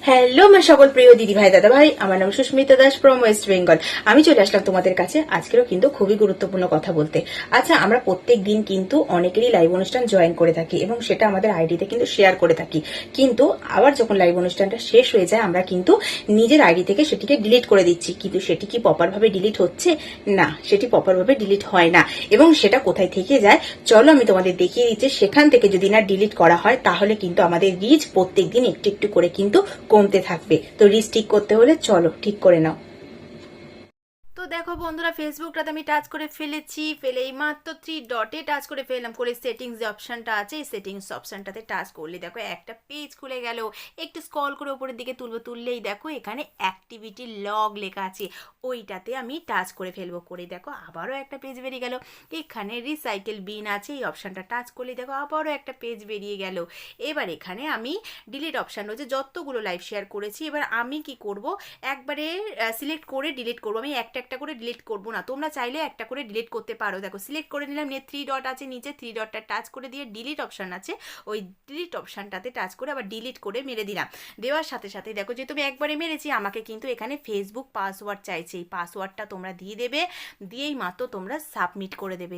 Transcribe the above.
Hello আমার সকল প্রিয় দিদি ভাই দাদা ভাই, আমার নাম সুস্মিতা দাস ফ্রম ওয়েস্ট বেঙ্গল। আমি চলে আসলাম তোমাদের কাছে আজকেরও কিন্তু খুবই গুরুত্বপূর্ণ কথা বলতে। আচ্ছা, আমরা প্রত্যেক দিন কিন্তু অনেকেরই লাইভ অনুষ্ঠান জয়েন করে থাকি এবং সেটা আমাদের আইডিতে কিন্তু শেয়ার করে থাকি, কিন্তু আবার যখন লাইভ অনুষ্ঠানটা শেষ হয়ে যায় আমরা কিন্তু নিজের আইডি থেকে সেটিকে ডিলিট করে দিচ্ছি, কিন্তু সেটি কি প্রপার ভাবে ডিলিট হচ্ছে? না, সেটি প্রপার ভাবে ডিলিট হয় না। এবং সেটা কোথায় থেকে যায় চলো আমি তোমাদের দেখিয়ে দিচ্ছি। সেখান থেকে যদি না ডিলিট করা হয় তাহলে কিন্তু আমাদের রিচ প্রত্যেকদিন একটু একটু করে কিন্তু কমতে থাকবে। তো রিচ ঠিক করতে হলে চলো ঠিক করে নাও। তো দেখো বন্ধুরা, ফেসবুকটাতে আমি টাচ করে ফেলেছি, ফেলেই মাত্র 3 ডটে টাচ করে ফেললাম, করে সেটিংস যে অপশনটা আছে এই সেটিংস অপশনটাতে টাচ করলে দেখো একটা পেজ খুলে গেল। একটু স্ক্রল করে উপরের দিকে তুললেই দেখো এখানে অ্যাক্টিভিটি লগ লেখা আছে, ওইটাতে আমি টাচ করে ফেলবো। করে দেখো আবারও একটা পেজ বেরিয়ে গেল। এখানে রিসাইকেল বিন আছে, এই অপশনটা টাচ করলে দেখো আবারও একটা পেজ বেরিয়ে গেল। এবার এখানে আমি ডিলিট অপশন রয়েছে, যতগুলো লাইভ শেয়ার করেছি এবার আমি কি করব, একবারে সিলেক্ট করে ডিলিট করবো। আমি একটা একটা করে ডিলিট করবো না, তোমরা চাইলে একটা করে ডিলিট করতে পারো। দেখো সিলেক্ট করে নিলাম, নিয়ে 3 ডট আছে নিচে, 3 ডটটা টাচ করে দিয়ে ডিলিট অপশন আছে, ওই ডিলিট অপশনটাতে টাচ করে আবার ডিলিট করে মেরে দিলাম। দেওয়ার সাথে সাথে দেখো যে তুমি একবারে মেরেছি, আমাকে কিন্তু এখানে ফেসবুক পাসওয়ার্ড চাইছে, এই পাসওয়ার্ডটা তোমরা দিয়ে দেবে, দিয়েই মাত্র তোমরা সাবমিট করে দেবে।